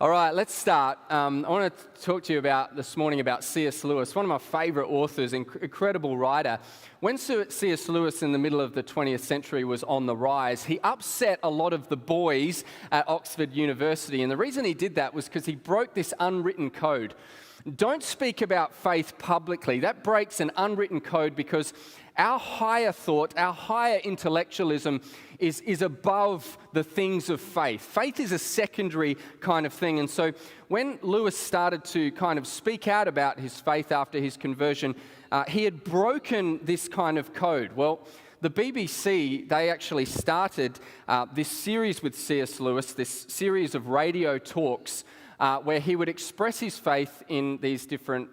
All right, let's start. I want to talk to you this morning about C.S. Lewis, one of my favorite authors, incredible writer. When C.S. Lewis in the middle of the 20th century was on the rise, he upset a lot of the boys at Oxford University. And the reason he did that was because he broke this unwritten code. Don't speak about faith publicly. That breaks an unwritten code because our higher thought, our higher intellectualism is above the things of faith. Faith is a secondary kind of thing. And so when Lewis started to kind of speak out about his faith after his conversion, he had broken this kind of code. Well, the BBC, they actually started this series with C.S. Lewis, this series of radio talks where he would express his faith in these different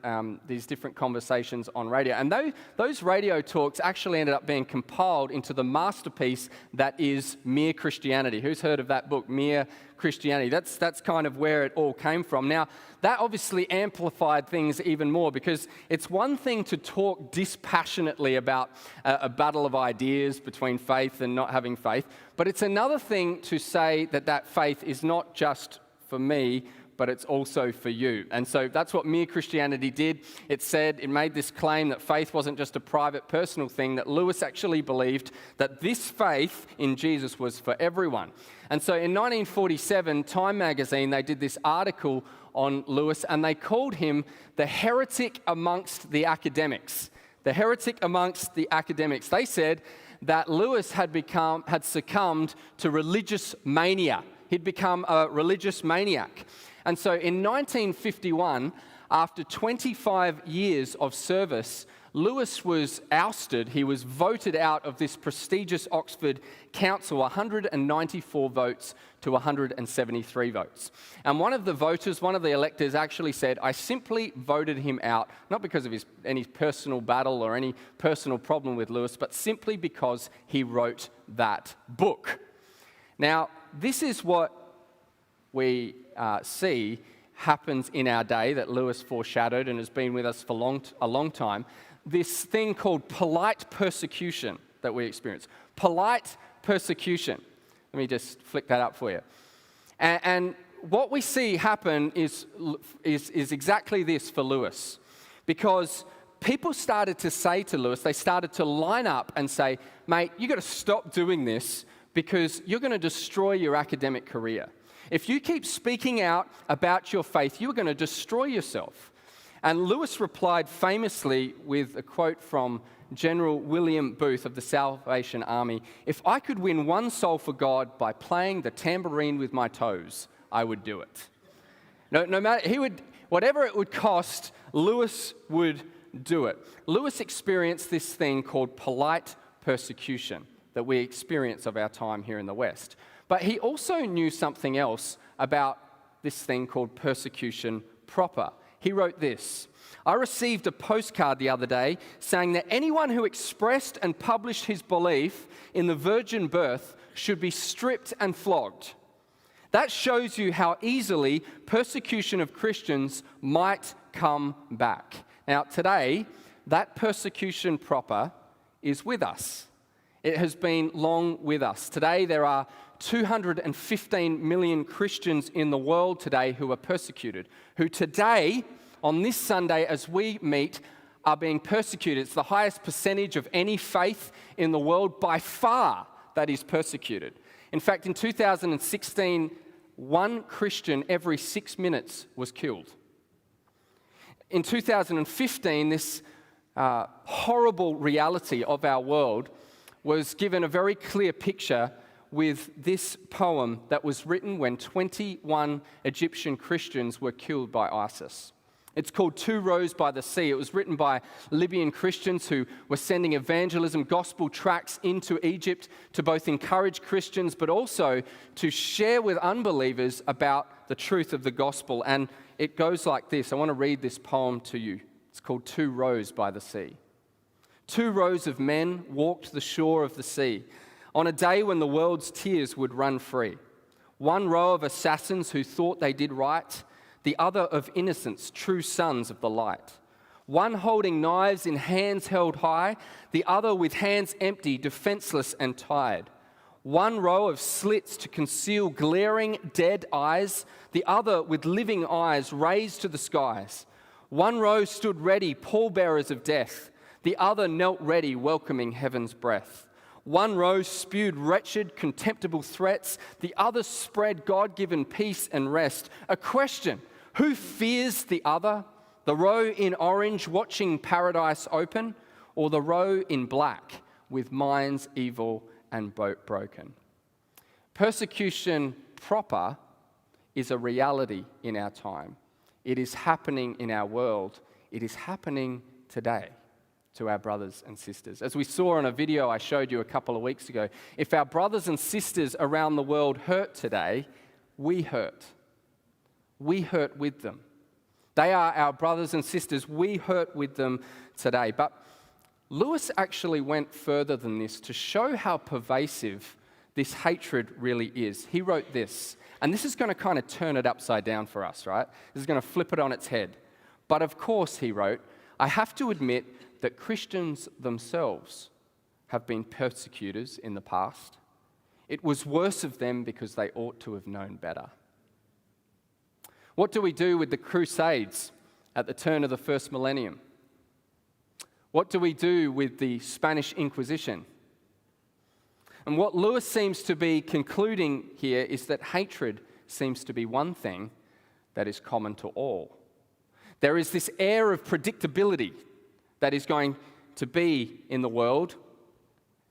conversations on radio. And those radio talks actually ended up being compiled into the masterpiece that is Mere Christianity. Who's heard of that book, Mere Christianity? That's kind of where it all came from. Now, that obviously amplified things even more because it's one thing to talk dispassionately about a battle of ideas between faith and not having faith, but it's another thing to say that faith is not just for me, but it's also for you. And so that's what Mere Christianity did. It made this claim that faith wasn't just a private, personal thing, that Lewis actually believed that this faith in Jesus was for everyone. And so in 1947, Time magazine, they did this article on Lewis, and they called him the heretic amongst the academics. The heretic amongst the academics. They said that Lewis had succumbed to religious mania. He'd become a religious maniac. And so in 1951, after 25 years of service, Lewis was ousted. He was voted out of this prestigious Oxford council, 194 votes to 173 votes. And one of the electors actually said, I simply voted him out, not because of any personal battle or any personal problem with Lewis, but simply because he wrote that book. Now, this is what we see happens in our day that Lewis foreshadowed and has been with us for a long time. This thing called polite persecution that we experience. Polite persecution. Let me just flick that up for you. And what we see happen is exactly this for Lewis. Because people started to say to Lewis, they started to line up and say, mate, you've got to stop doing this because you're going to destroy your academic career. If you keep speaking out about your faith, you're going to destroy yourself. And Lewis replied famously with a quote from General William Booth of the Salvation Army, if I could win one soul for God by playing the tambourine with my toes, I would do it. No matter, whatever it would cost, Lewis would do it. Lewis experienced this thing called polite persecution that we experience of our time here in the West. But he also knew something else about this thing called persecution proper. He wrote this, I received a postcard the other day saying that anyone who expressed and published his belief in the virgin birth should be stripped and flogged. That shows you how easily persecution of Christians might come back. Now today, that persecution proper is with us. It has been long with us. Today there are 215 million Christians in the world today who are persecuted, who today, on this Sunday as we meet, are being persecuted. It's the highest percentage of any faith in the world by far that is persecuted. In fact, in 2016, one Christian every 6 minutes was killed. In 2015, this horrible reality of our world was given a very clear picture with this poem that was written when 21 Egyptian Christians were killed by ISIS. It's called Two Rows by the Sea. It was written by Libyan Christians who were sending evangelism gospel tracts into Egypt to both encourage Christians but also to share with unbelievers about the truth of the gospel. And it goes like this. I want to read this poem to you. It's called Two Rows by the Sea. 2 rows of men walked the shore of the sea on a day when the world's tears would run free. 1 row of assassins who thought they did right, the other of innocents, true sons of the light. One holding knives in hands held high, the other with hands empty, defenseless and tired. one row of slits to conceal glaring dead eyes, the other with living eyes raised to the skies. One row stood ready, pallbearers of death, the other knelt ready, welcoming heaven's breath. One row spewed wretched, contemptible threats, the other spread God-given peace and rest. A question, who fears the other? The row in orange watching paradise open, or the row in black with minds evil and broken? Persecution proper is a reality in our time. It is happening in our world. It is happening today to our brothers and sisters. As we saw in a video I showed you a couple of weeks ago, if our brothers and sisters around the world hurt today, we hurt. We hurt with them. They are our brothers and sisters. We hurt with them today. But Lewis actually went further than this to show how pervasive this hatred really is. He wrote this, and this is going to kind of turn it upside down for us, right? This is going to flip it on its head. But of course, he wrote, I have to admit that Christians themselves have been persecutors in the past. It was worse of them because they ought to have known better. What do we do with the Crusades at the turn of the first millennium? What do we do with the Spanish Inquisition? And what Lewis seems to be concluding here is that hatred seems to be one thing that is common to all. There is this air of predictability that is going to be in the world,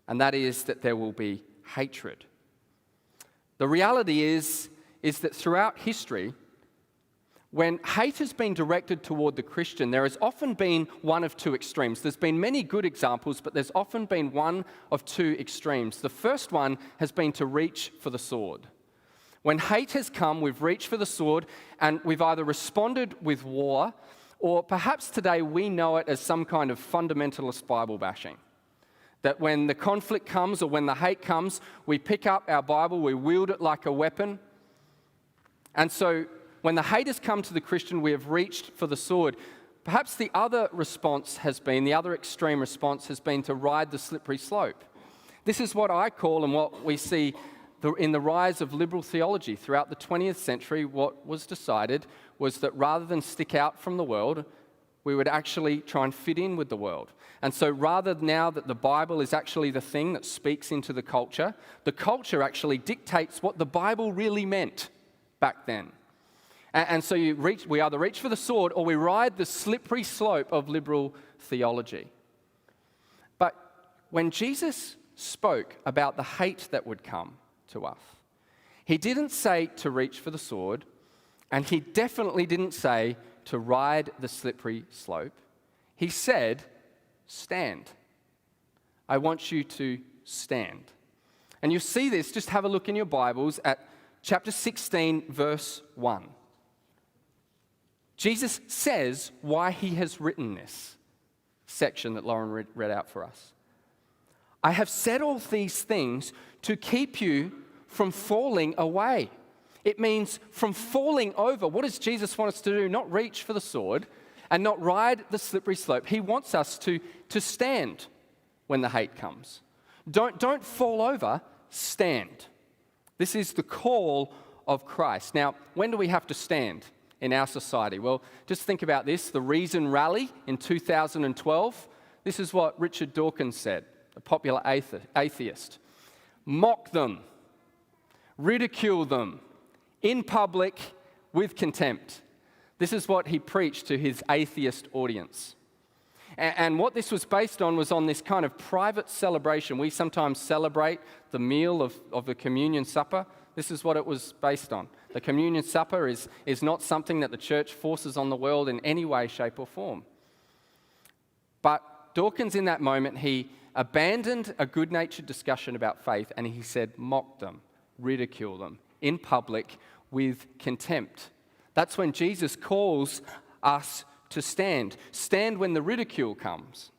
and that is that there will be hatred. The reality is that throughout history, when hate has been directed toward the Christian, there has often been one of two extremes. There's been many good examples, but there's often been one of two extremes. The first one has been to reach for the sword. When hate has come, we've reached for the sword, and we've either responded with war, or perhaps today we know it as some kind of fundamentalist Bible bashing. That when the conflict comes or when the hate comes, we pick up our Bible, we wield it like a weapon. And so when the hate has come to the Christian, we have reached for the sword. Perhaps the other response has been, the other extreme response has been to ride the slippery slope. This is what I call, and what we see in the rise of liberal theology throughout the 20th century. What was decided was that rather than stick out from the world, we would actually try and fit in with the world. And so rather now that the Bible is actually the thing that speaks into the culture actually dictates what the Bible really meant back then. And so we either reach for the sword or we ride the slippery slope of liberal theology. But when Jesus spoke about the hate that would come to us, he didn't say to reach for the sword, and he definitely didn't say to ride the slippery slope. He said, stand. I want you to stand. And you'll see this, just have a look in your Bibles at chapter 16, verse 1. Jesus says why he has written this section that Lauren read out for us. I have said all these things to keep you from falling away. It means from falling over. What does Jesus want us to do? Not reach for the sword and not ride the slippery slope. He wants us to stand when the hate comes. Don't fall over, stand. This is the call of Christ. Now, when do we have to stand in our society? Well, just think about this. The Reason Rally in 2012, this is what Richard Dawkins said, a popular atheist. Mock them, ridicule them, in public with contempt. This is what he preached to his atheist audience. And what this was based on was on this kind of private celebration. We sometimes celebrate the meal of the communion supper. This is what it was based on. The communion supper is not something that the church forces on the world in any way, shape, or form. But Dawkins, in that moment, he abandoned a good-natured discussion about faith, and he said, mock them, ridicule them in public with contempt. That's when Jesus calls us to stand. Stand when the ridicule comes.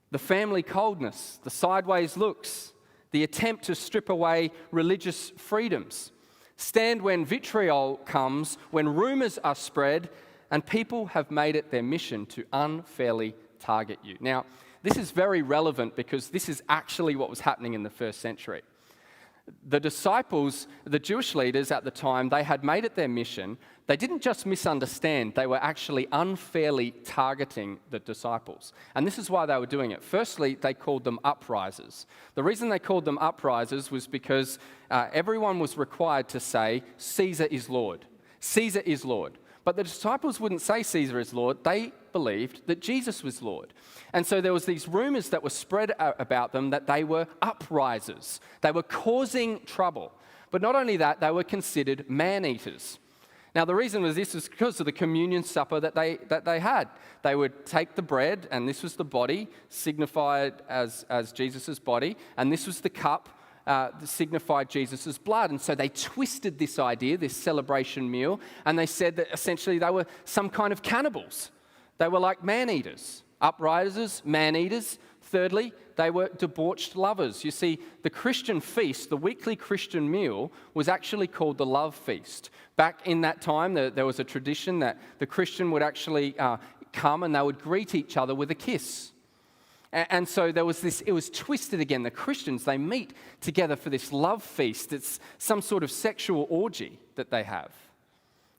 The family coldness, the sideways looks, the attempt to strip away religious freedoms. Stand when vitriol comes, when rumors are spread, and people have made it their mission to unfairly target you. Now, this is very relevant because this is actually what was happening in the first century. The disciples, the Jewish leaders at the time, they had made it their mission. They didn't just misunderstand, they were actually unfairly targeting the disciples. And this is why they were doing it. Firstly, they called them uprisers. The reason they called them uprisers was because everyone was required to say, Caesar is Lord. Caesar is Lord. But the disciples wouldn't say Caesar is Lord. They believed that Jesus was Lord. And so there was these rumors that were spread about them that they were uprisers. They were causing trouble. But not only that, they were considered man-eaters. Now, the reason was this was because of the communion supper that they had. They would take the bread, and this was the body, signified as Jesus' body, and this was the cup, that signified Jesus' blood. And so they twisted this idea, this celebration meal, and they said that essentially they were some kind of cannibals. They were like man-eaters, uprisers, man-eaters. Thirdly, they were debauched lovers. You see, the Christian feast, the weekly Christian meal, was actually called the love feast. Back in that time, there was a tradition that the Christian would actually come and they would greet each other with a kiss. And so there was this, it was twisted again. The Christians, they meet together for this love feast. It's some sort of sexual orgy that they have.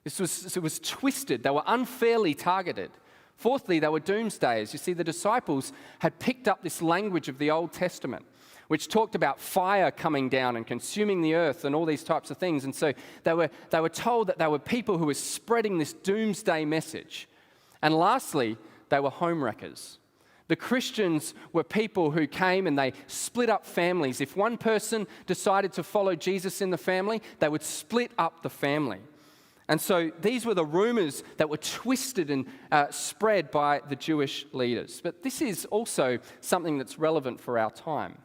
It was twisted. They were unfairly targeted. Fourthly, they were doomsdayers. You see, the disciples had picked up this language of the Old Testament, which talked about fire coming down and consuming the earth and all these types of things. And so they were told that they were people who were spreading this doomsday message. And lastly, they were homewreckers. The Christians were people who came and they split up families. If one person decided to follow Jesus in the family, they would split up the family. And so these were the rumors that were twisted and spread by the Jewish leaders. But this is also something that's relevant for our time.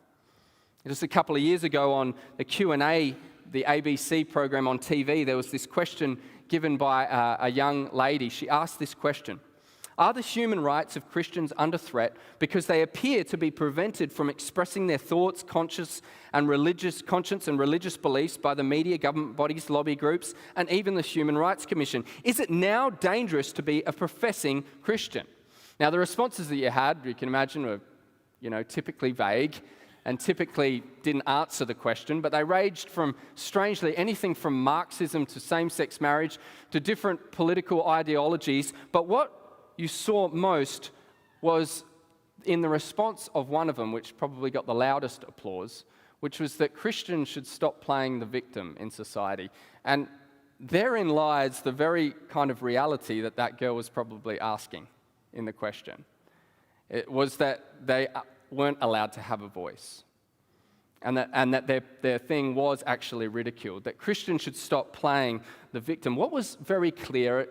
Just a couple of years ago on the Q&A, the ABC program on TV, there was this question given by a young lady. She asked this question: are the human rights of Christians under threat because they appear to be prevented from expressing their thoughts, conscience and religious beliefs by the media, government bodies, lobby groups, and even the Human Rights Commission? Is it now dangerous to be a professing Christian? Now, the responses that you can imagine, were, typically vague and typically didn't answer the question, but they ranged from, strangely, anything from Marxism to same-sex marriage to different political ideologies. But what you saw most was in the response of one of them, which probably got the loudest applause, which was that Christians should stop playing the victim in society. And therein lies the very kind of reality that girl was probably asking in the question. It was that they weren't allowed to have a voice, and that their thing was actually ridiculed, that Christians should stop playing the victim. What was very clear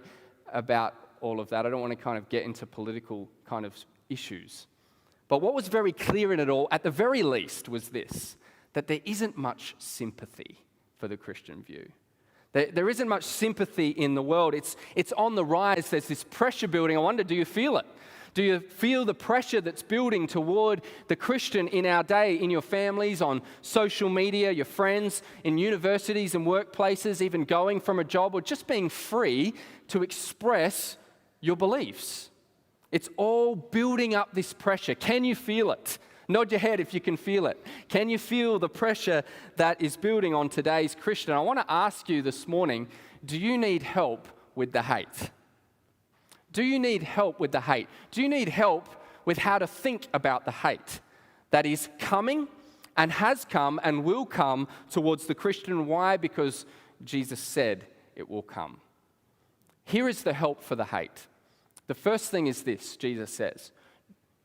about all of that, I don't want to kind of get into political kind of issues, but what was very clear in it all, at the very least, was this: that there isn't much sympathy for the Christian view. There isn't much sympathy in the world. It's on the rise. There's this pressure building. I wonder, do you feel it? Do you feel the pressure that's building toward the Christian in our day, in your families, on social media, your friends, in universities and workplaces, even going from a job or just being free to express your beliefs? It's all building up this pressure. Can you feel it? Nod your head if you can feel it. Can you feel the pressure that is building on today's Christian? I want to ask you this morning, do you need help with the hate? Do you need help with the hate? Do you need help with how to think about the hate that is coming and has come and will come towards the Christian? Why? Because Jesus said it will come. Here is the help for the hate. The first thing is this: Jesus says,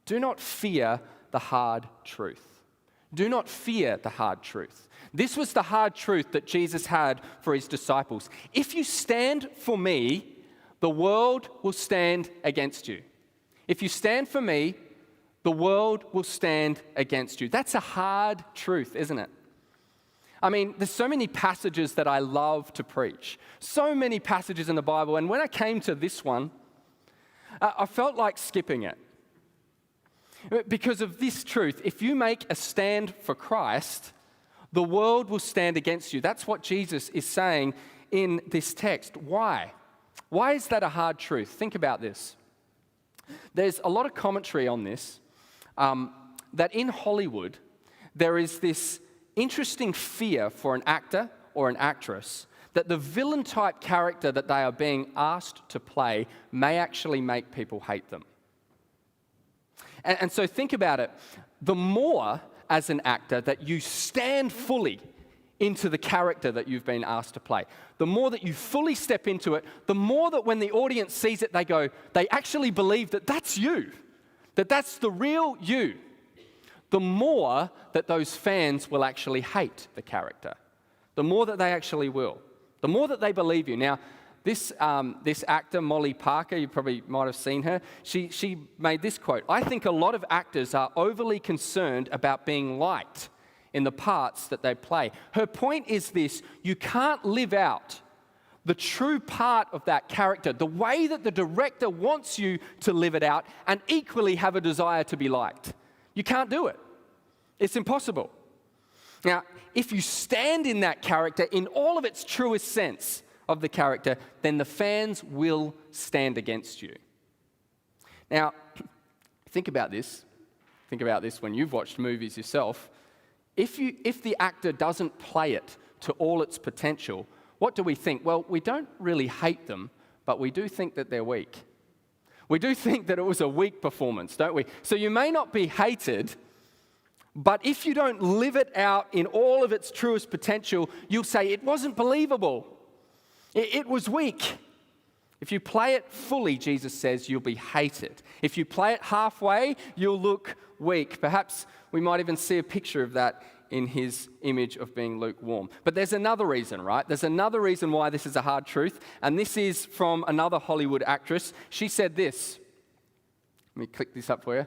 do not fear the hard truth. Do not fear the hard truth. This was the hard truth that Jesus had for his disciples. If you stand for me, the world will stand against you. If you stand for me, the world will stand against you. That's a hard truth, isn't it? I mean, there's so many passages that I love to preach. So many passages in the Bible. And when I came to this one, I felt like skipping it. Because of this truth: if you make a stand for Christ, the world will stand against you. That's what Jesus is saying in this text. Why? Why is that a hard truth? Think about this. There's a lot of commentary on this, that in Hollywood, there is this interesting fear for an actor or an actress that the villain type character that they are being asked to play may actually make people hate them. And so think about it. The more, as an actor, that you stand fully into the character that you've been asked to play, the more that you fully step into it, the more that when the audience sees it, they actually believe that that's you, that that's the real you, the more that those fans will actually hate the character, the more that they actually will, the more that they believe you. Now, this actor, Molly Parker, you probably might have seen her, she made this quote: "I think a lot of actors are overly concerned about being liked in the parts that they play. Her point is this: you can't live out the true part of that character, the way that the director wants you to live it out, and equally have a desire to be liked. You can't do it. It's impossible." Now, if you stand in that character in all of its truest sense of the character, then the fans will stand against you. Now, think about this. Think about this when you've watched movies yourself. If the actor doesn't play it to all its potential, what do we think? Well, we don't really hate them, but we do think that they're weak. We do think that it was a weak performance, don't we? So you may not be hated, but if you don't live it out in all of its truest potential, you'll say it wasn't believable. It was weak. If you play it fully, Jesus says, you'll be hated. If you play it halfway, you'll look weak. Perhaps we might even see a picture of that in his image of being lukewarm. But there's another reason, right? There's another reason why this is a hard truth, and this is from another Hollywood actress. She said this. Let me click this up for you.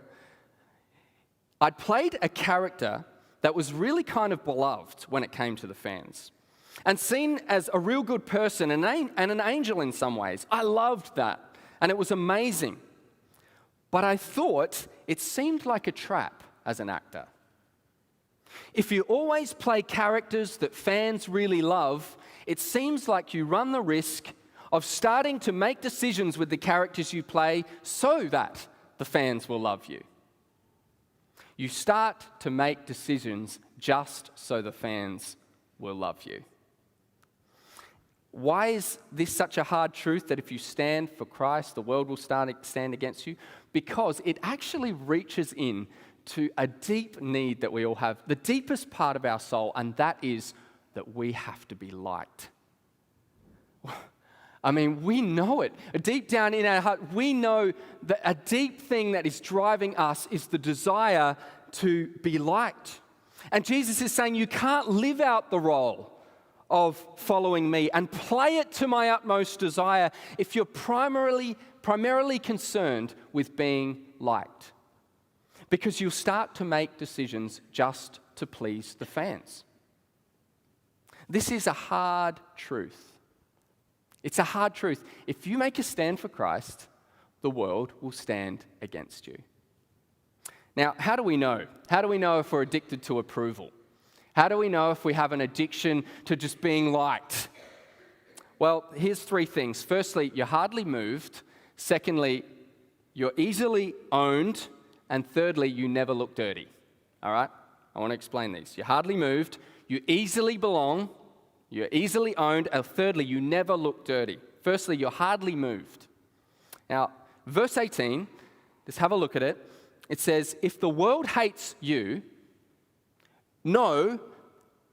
"I'd played a character that was really kind of beloved when it came to the fans, and seen as a real good person and an angel in some ways. I loved that, and it was amazing. But I thought it seemed like a trap as an actor. If you always play characters that fans really love, it seems like you run the risk of starting to make decisions with the characters you play so that the fans will love you. You start to make decisions just so the fans will love you." Why is this such a hard truth that if you stand for Christ, the world will stand against you? Because it actually reaches in to a deep need that we all have, the deepest part of our soul, and that is that we have to be liked. I mean, we know it. Deep down in our heart, we know that a deep thing that is driving us is the desire to be liked. And Jesus is saying you can't live out the role of following me and play it to my utmost desire if you're primarily concerned with being liked. Because you'll start to make decisions just to please the fans. This is a hard truth. It's a hard truth. If you make a stand for Christ, the world will stand against you. Now, how do we know? How do we know if we're addicted to approval? How do we know if we have an addiction to just being liked? Well, here's three things. Firstly, you're hardly moved. Secondly, you're easily owned. And thirdly, you never look dirty. All right? I want to explain these. You're hardly moved. You easily belong. You're easily owned. And thirdly, you never look dirty. Firstly, you're hardly moved. Now, verse 18, just have a look at it. It says, "If the world hates you, know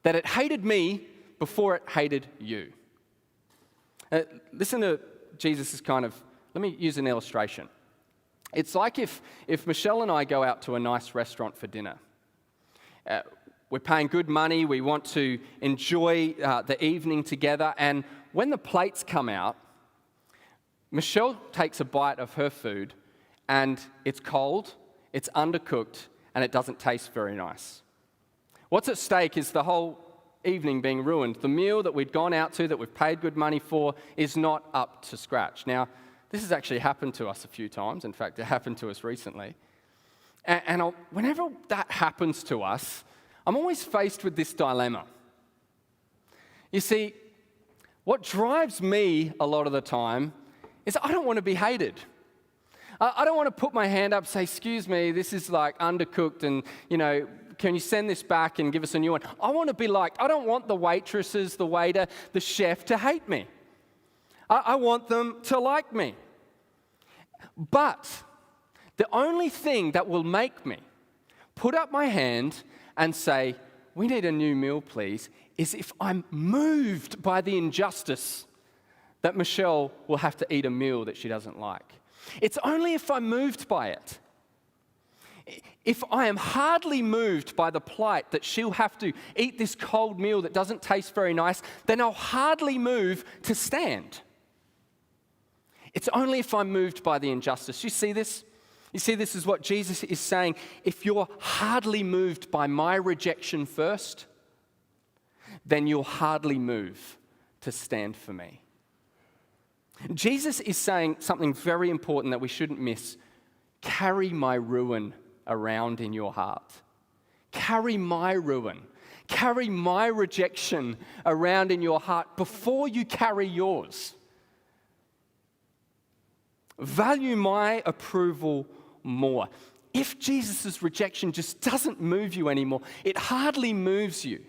that it hated me before it hated you." Listen to Jesus' let me use an illustration. It's like if Michelle and I go out to a nice restaurant for dinner. We're paying good money, we want to enjoy the evening together, and when the plates come out, Michelle takes a bite of her food, and it's cold, it's undercooked, and it doesn't taste very nice. What's at stake is the whole evening being ruined. The meal that we'd gone out to, that we've paid good money for, is not up to scratch. Now, this has actually happened to us a few times. In fact, it happened to us recently. And whenever that happens to us, I'm always faced with this dilemma. You see, what drives me a lot of the time is I don't want to be hated. I don't want to put my hand up and say, "Excuse me, this is like undercooked and, can you send this back and give us a new one? I want to be liked. I don't want the waitresses, the waiter, the chef to hate me. I want them to like me. But the only thing that will make me put up my hand and say, we need a new meal, please, is if I'm moved by the injustice that Michelle will have to eat a meal that she doesn't like. It's only if I'm moved by it. If I am hardly moved by the plight that she'll have to eat this cold meal that doesn't taste very nice, then I'll hardly move to stand. It's only if I'm moved by the injustice. You see this? You see, this is what Jesus is saying. If you're hardly moved by my rejection first, then you'll hardly move to stand for me. Jesus is saying something very important that we shouldn't miss. Carry my ruin around in your heart. Carry my ruin. Carry my rejection around in your heart before you carry yours. Value my approval more. If Jesus' rejection just doesn't move you anymore, it hardly moves you,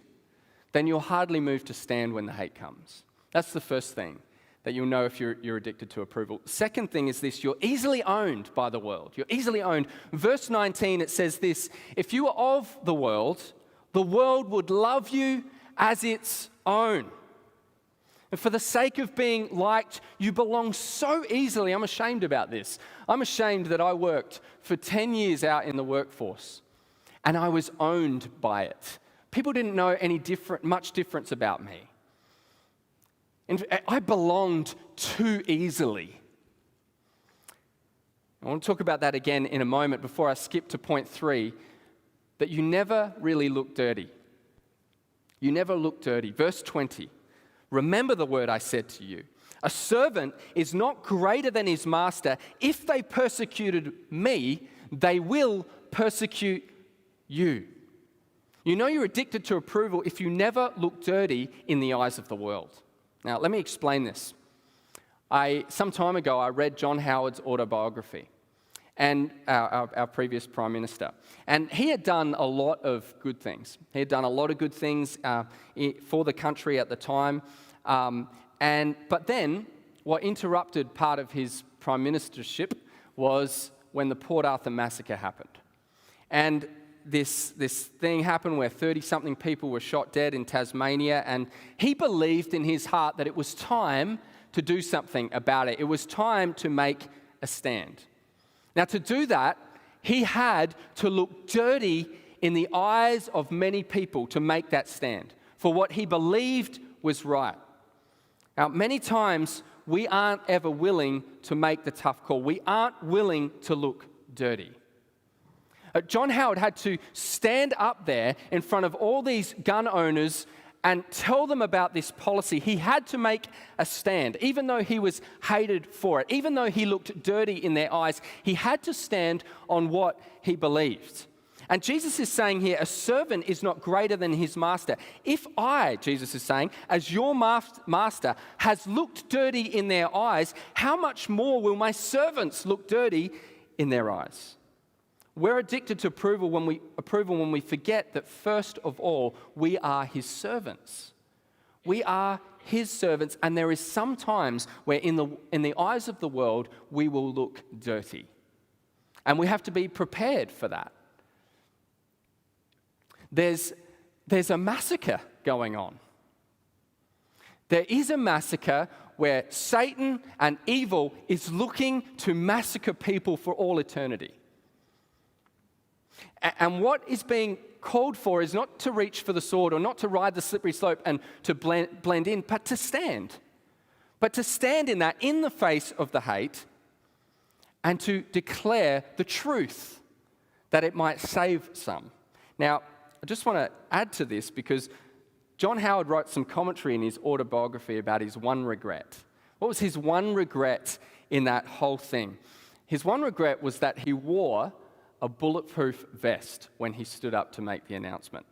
then you'll hardly move to stand when the hate comes. That's the first thing that you'll know if you're addicted to approval. Second thing is this: you're easily owned by the world. You're easily owned. Verse 19, it says this: if you were of the world would love you as its own. And for the sake of being liked, you belong so easily. I'm ashamed about this. I'm ashamed that I worked for 10 years out in the workforce and I was owned by it. People didn't know much difference about me. And I belonged too easily. I want to talk about that again in a moment before I skip to point 3, that you never really look dirty. You never look dirty. Verse 20. Remember the word I said to you. A servant is not greater than his master. If they persecuted me, they will persecute you. You know you're addicted to approval if you never look dirty in the eyes of the world. Now, let me explain this. Some time ago, I read John Howard's autobiography, and our previous Prime Minister. And he had done a lot of good things. He had done a lot of good things for the country at the time. But then, what interrupted part of his prime ministership was when the Port Arthur massacre happened. And this thing happened where 30-something people were shot dead in Tasmania, and he believed in his heart that it was time to do something about it. It was time to make a stand. Now, to do that, he had to look dirty in the eyes of many people to make that stand for what he believed was right. Now, many times, we aren't ever willing to make the tough call. We aren't willing to look dirty. John Howard had to stand up there in front of all these gun owners and tell them about this policy. He had to make a stand, even though he was hated for it, even though he looked dirty in their eyes. He had to stand on what he believed. And Jesus is saying here, a servant is not greater than his master. If I, Jesus is saying, as your master, has looked dirty in their eyes, how much more will my servants look dirty in their eyes? We're addicted to approval when we forget that first of all, we are his servants. We are his servants, and there is some times where in the eyes of the world, we will look dirty. And we have to be prepared for that. There's a massacre going on. There is a massacre where Satan and evil is looking to massacre people for all eternity. And what is being called for is not to reach for the sword or not to ride the slippery slope and to blend in, but to stand. But to stand in that, in the face of the hate, and to declare the truth that it might save some. Now, I just want to add to this because John Howard wrote some commentary in his autobiography about his one regret. What was his one regret in that whole thing? His one regret was that he wore a bulletproof vest when he stood up to make the announcement.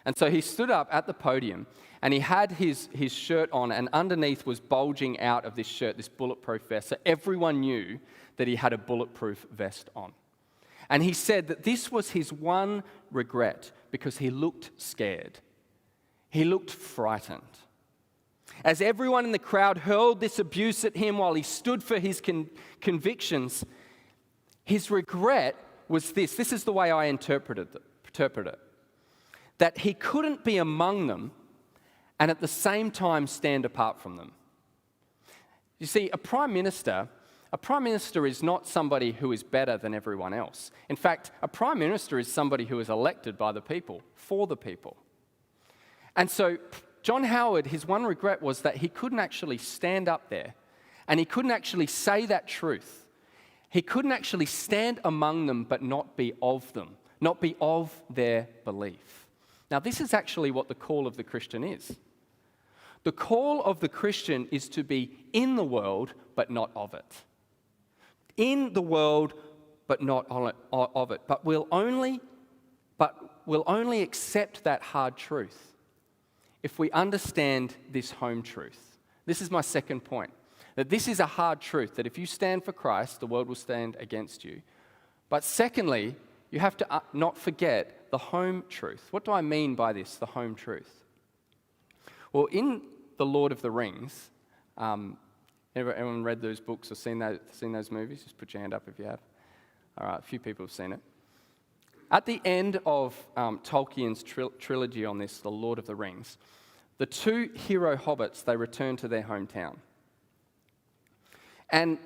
And so he stood up at the podium and he had his shirt on, and underneath was bulging out of this shirt, this bulletproof vest. So everyone knew that he had a bulletproof vest on. And he said that this was his one regret because he looked scared. He looked frightened. As everyone in the crowd hurled this abuse at him while he stood for his convictions, his regret was this. This is the way I interpret it. That he couldn't be among them and at the same time stand apart from them. You see, a prime minister is not somebody who is better than everyone else. In fact, a prime minister is somebody who is elected by the people, for the people. And so John Howard, his one regret was that he couldn't actually stand up there and he couldn't actually say that truth. He couldn't actually stand among them but not be of them, not be of their belief. Now, this is actually what the call of the Christian is. The call of the Christian is to be in the world but not of it. In the world but not of it. But we'll only accept that hard truth if we understand this home truth. This is my second point. That this is a hard truth, that if you stand for Christ, the world will stand against you. But secondly, you have to not forget the home truth. What do I mean by this, the home truth? Well, in The Lord of the Rings, everyone read those books or seen those movies? Just put your hand up if you have. All right, a few people have seen it. At the end of Tolkien's trilogy on this, The Lord of the Rings, the two hero hobbits, they return to their hometown. And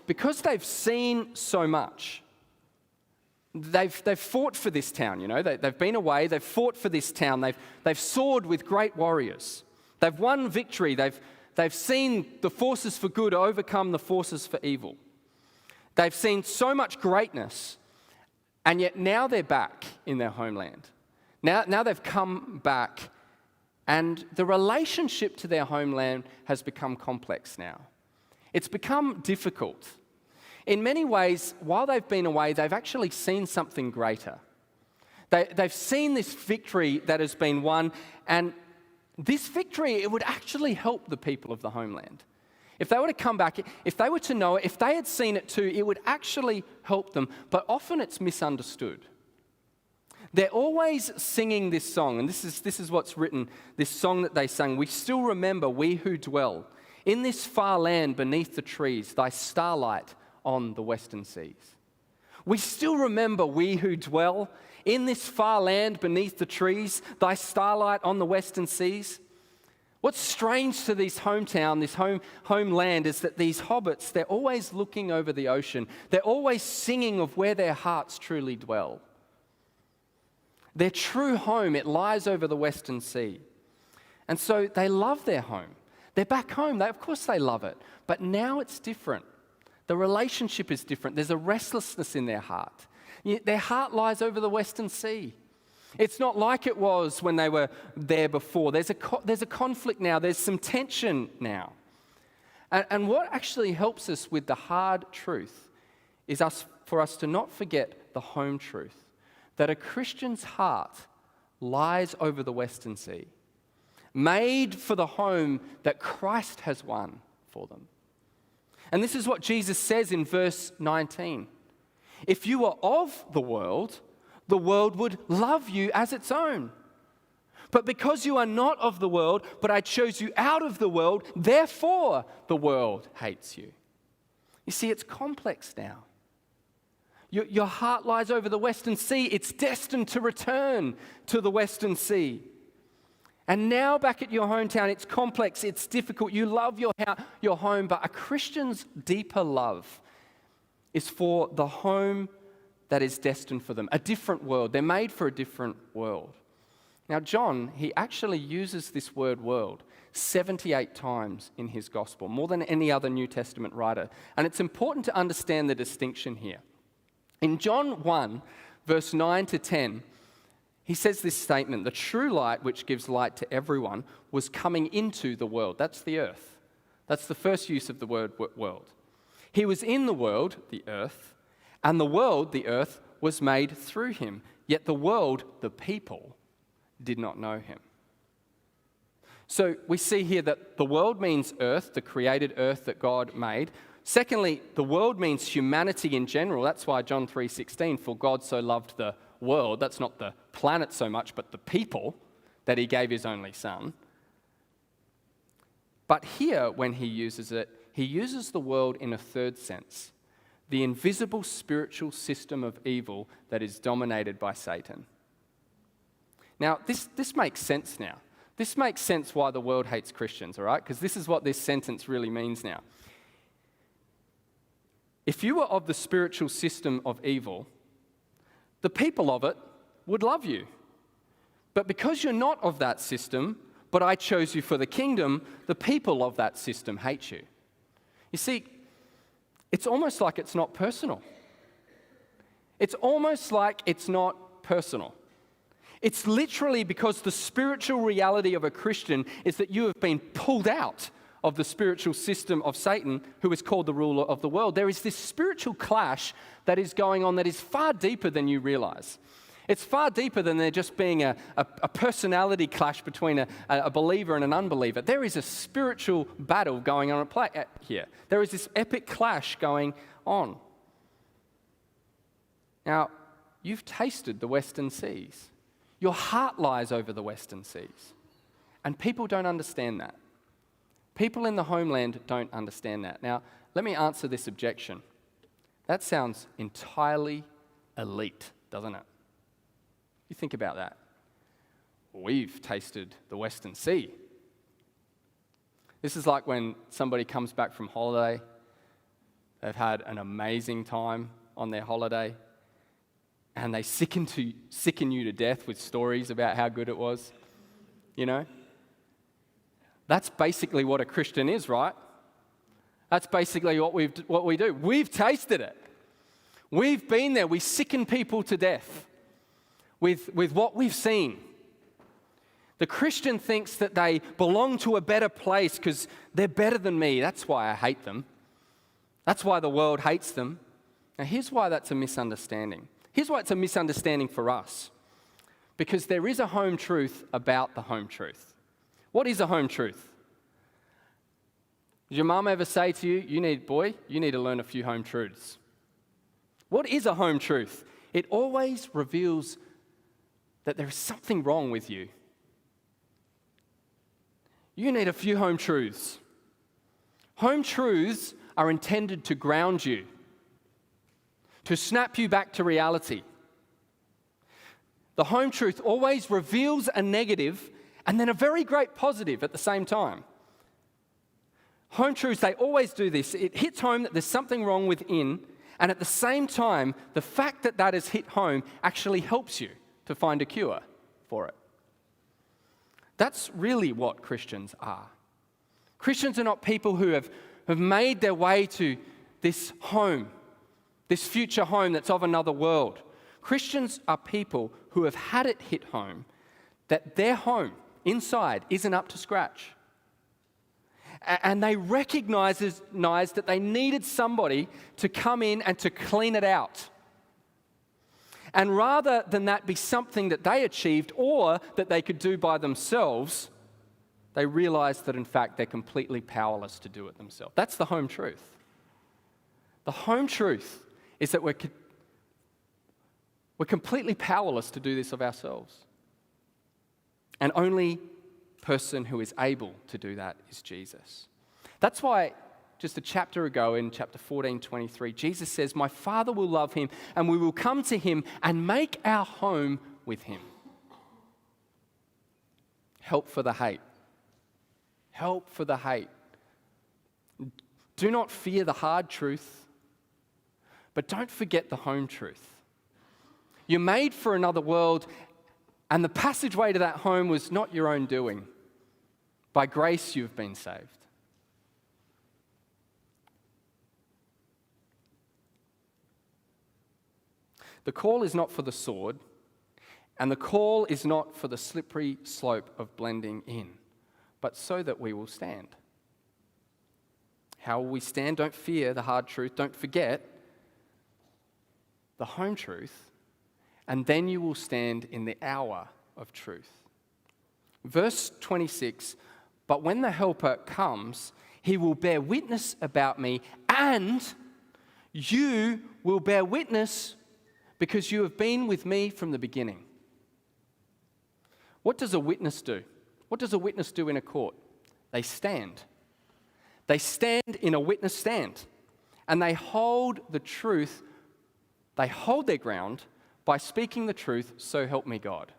because they've seen so much, they've fought for this town, you know. They've been away, they've fought for this town, they've soared with great warriors. They've won victory, they've seen the forces for good overcome the forces for evil. They've seen so much greatness, and yet now they're back in their homeland. Now they've come back, and the relationship to their homeland has become complex now. It's become difficult. In many ways, while they've been away, they've actually seen something greater. They've seen this victory that has been won, and this victory, it would actually help the people of the homeland. If they were to come back, if they were to know it, if they had seen it too, it would actually help them, but often it's misunderstood. They're always singing this song, and this is what's written, this song that they sang. We still remember, we who dwell in this far land beneath the trees, thy starlight on the western seas. We still remember, we who dwell in this far land beneath the trees, thy starlight on the western seas. What's strange to this hometown, this homeland, is that these hobbits, they're always looking over the ocean. They're always singing of where their hearts truly dwell. Their true home, it lies over the western sea. And so they love their home. They're back home. Of course they love it. But now it's different. The relationship is different. There's a restlessness in their heart. Their heart lies over the western sea. It's not like it was when they were there before. There's a conflict now. There's some tension now. And what actually helps us with the hard truth is for us to not forget the home truth, that a Christian's heart lies over the western sea, made for the home that Christ has won for them. And this is what Jesus says in verse 19. If you were of the world would love you as its own. But because you are not of the world, but I chose you out of the world, therefore the world hates you. You see, it's complex now. Your heart lies over the western sea. It's destined to return to the western sea. And now back at your hometown, it's complex, it's difficult. You love your home, but a Christian's deeper love is for the home that is destined for them, a different world. They're made for a different world. Now, John, he actually uses this word world 78 times in his gospel, more than any other New Testament writer. And it's important to understand the distinction here. In John 1, verse 9 to 10, he says this statement, the true light which gives light to everyone was coming into the world. That's the earth. That's the first use of the word world. He was in the world, the earth, and the world, the earth, was made through him. Yet the world, the people, did not know him. So we see here that the world means earth, the created earth that God made. Secondly, the world means humanity in general. That's why John 3:16, for God so loved the world. That's not the planet so much, but the people, that he gave his only son. But here, when he uses it, he uses the world in a third sense, the invisible spiritual system of evil that is dominated by Satan. Now, this makes sense now. This makes sense why the world hates Christians, all right? Because this is what this sentence really means now. If you were of the spiritual system of evil, the people of it would love you. But because you're not of that system, but I chose you for the kingdom, the people of that system hate you. You see, it's almost like it's not personal. It's almost like it's not personal. It's literally because the spiritual reality of a Christian is that you have been pulled out of the spiritual system of Satan, who is called the ruler of the world. There is this spiritual clash that is going on that is far deeper than you realize. It's far deeper than there just being a personality clash between a believer and an unbeliever. There is a spiritual battle going on here. There is this epic clash going on. Now, you've tasted the Western Seas. Your heart lies over the Western Seas. And people don't understand that. People in the homeland don't understand that. Now, let me answer this objection. That sounds entirely elite, doesn't it? You think about that. We've tasted the Western Sea. This is like when somebody comes back from holiday. They've had an amazing time on their holiday, and they sicken you to death with stories about how good it was. You know? That's basically what a Christian is, right? That's basically what we do. We've tasted it. We've been there. We sicken people to death with what we've seen. The Christian thinks that they belong to a better place because they're better than me. That's why I hate them. That's why the world hates them. Now, here's why that's a misunderstanding. Here's why it's a misunderstanding for us. Because there is a home truth about the home truth. What is a home truth? Did your mum ever say to you, you need to learn a few home truths? What is a home truth? It always reveals that there is something wrong with you. You need a few home truths. Home truths are intended to ground you, to snap you back to reality. The home truth always reveals a negative and then a very great positive at the same time. Home truths, they always do this. It hits home that there's something wrong within, and at the same time, the fact that that has hit home actually helps you to find a cure for it. That's really what Christians are. Christians are not people who have made their way to this home, this future home that's of another world. Christians are people who have had it hit home that their home inside isn't up to scratch. And they recognize that they needed somebody to come in and to clean it out. And rather than that be something that they achieved or that they could do by themselves, they realized that in fact they're completely powerless to do it themselves. That's the home truth. The home truth is that we're completely powerless to do this of ourselves. And only person who is able to do that is Jesus. That's why just a chapter ago in chapter 14:23, Jesus says, "My Father will love him, and we will come to him and make our home with him." Help for the hate. Help for the hate. Do not fear the hard truth, but don't forget the home truth. You're made for another world, and the passageway to that home was not your own doing. By grace you've been saved. The call is not for the sword, and the call is not for the slippery slope of blending in, but so that we will stand. How will we stand? Don't fear the hard truth. Don't forget the home truth, and then you will stand in the hour of truth. Verse 26, But when the Helper comes, he will bear witness about me, and you will bear witness because you have been with me from the beginning. What does a witness do? What does a witness do in a court? They stand. They stand in a witness stand, and they hold the truth. They hold their ground by speaking the truth, so help me God.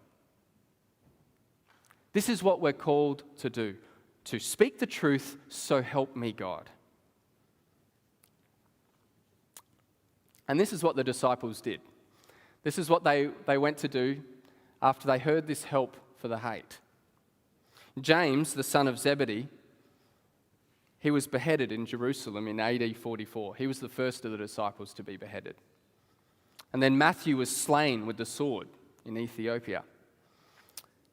This is what we're called to do, to speak the truth, so help me God. And this is what the disciples did. This is what they went to do after they heard this help for the hate. James, the son of Zebedee, he was beheaded in Jerusalem in AD 44. He was the first of the disciples to be beheaded. And then Matthew was slain with the sword in Ethiopia.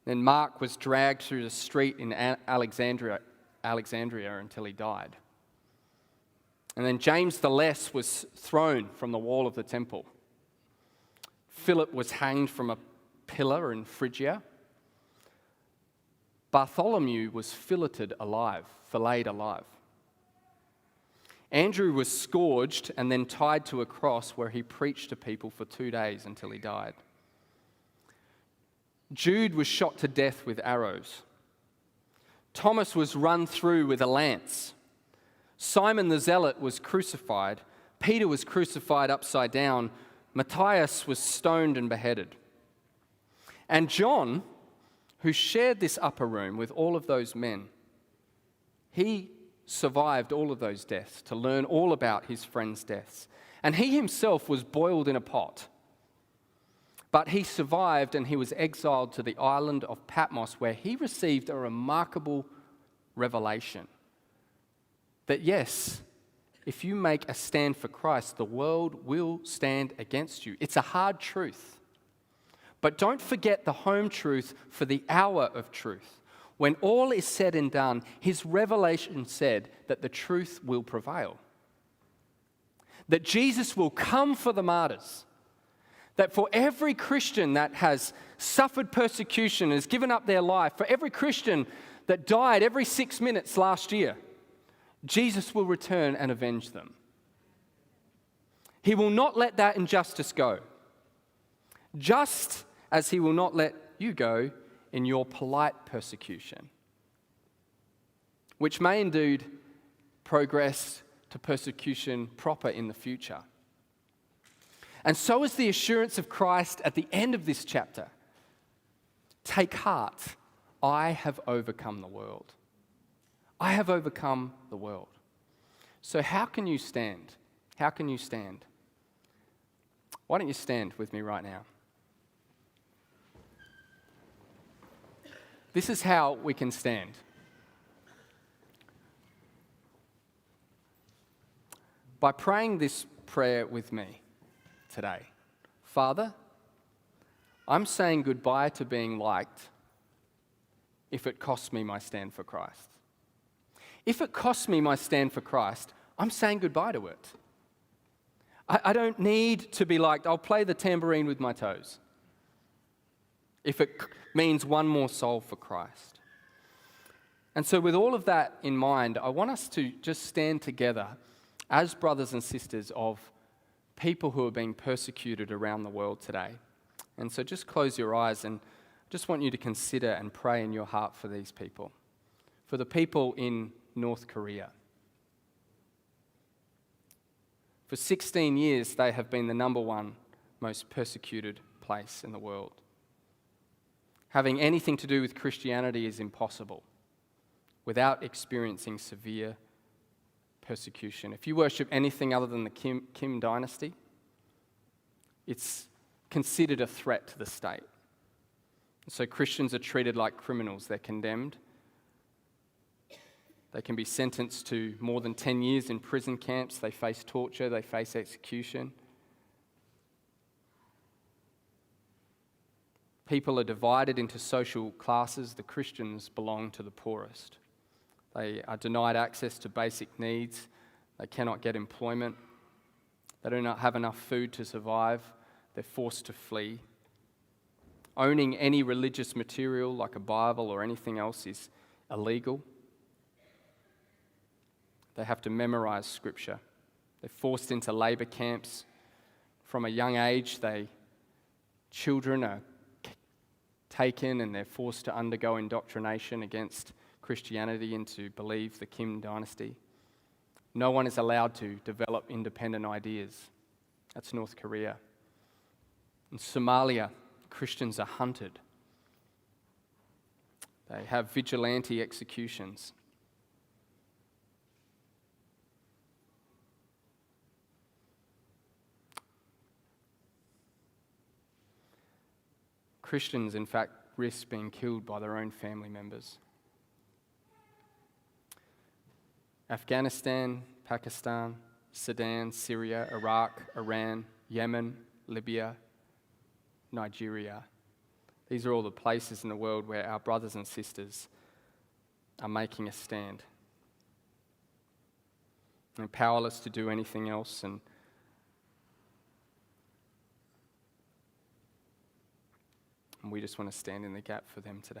Then Mark was dragged through the street in Alexandria until he died. And then James the Less was thrown from the wall of the temple. Philip was hanged from a pillar in Phrygia. Bartholomew was filleted alive. Andrew was scourged and then tied to a cross where he preached to people for 2 days until he died. Jude was shot to death with arrows. Thomas was run through with a lance. Simon the Zealot was crucified. Peter was crucified upside down. Matthias was stoned and beheaded. And John, who shared this upper room with all of those men, he survived all of those deaths to learn all about his friends' deaths. And he himself was boiled in a pot. But he survived and he was exiled to the island of Patmos, where he received a remarkable revelation. That yes, if you make a stand for Christ, the world will stand against you. It's a hard truth. But don't forget the home truth for the hour of truth. When all is said and done, his revelation said that the truth will prevail. That Jesus will come for the martyrs. That for every Christian that has suffered persecution, has given up their life, for every Christian that died every 6 minutes last year, Jesus will return and avenge them. He will not let that injustice go. Just as he will not let you go in your polite persecution, which may indeed progress to persecution proper in the future. And so is the assurance of Christ at the end of this chapter. Take heart, I have overcome the world. I have overcome the world. So how can you stand? How can you stand? Why don't you stand with me right now? This is how we can stand. By praying this prayer with me today. Father, I'm saying goodbye to being liked if it costs me my stand for Christ. If it costs me my stand for Christ, I'm saying goodbye to it. I don't need to be liked. I'll play the tambourine with my toes if it means one more soul for Christ. And so with all of that in mind, I want us to just stand together as brothers and sisters of people who are being persecuted around the world today. And so just close your eyes and just want you to consider and pray in your heart for these people. For the people in North Korea. For 16 years, they have been the number one most persecuted place in the world. Having anything to do with Christianity is impossible without experiencing severe persecution. If you worship anything other than the Kim dynasty, it's considered a threat to the state. So Christians are treated like criminals. They're condemned. They can be sentenced to more than 10 years in prison camps. They face torture. They face execution. People are divided into social classes. The Christians belong to the poorest. They are denied access to basic needs. They cannot get employment. They do not have enough food to survive. They're forced to flee. Owning any religious material like a Bible or anything else is illegal. They have to memorize Scripture. They're forced into labor camps. From a young age, children are taken and they're forced to undergo indoctrination against Christianity and to believe the Kim dynasty. No one is allowed to develop independent ideas. That's North Korea. In Somalia, Christians are hunted. They have vigilante executions. Christians, in fact, risk being killed by their own family members. Afghanistan, Pakistan, Sudan, Syria, Iraq, Iran, Yemen, Libya, Nigeria. These are all the places in the world where our brothers and sisters are making a stand. And powerless to do anything else, and we just want to stand in the gap for them today.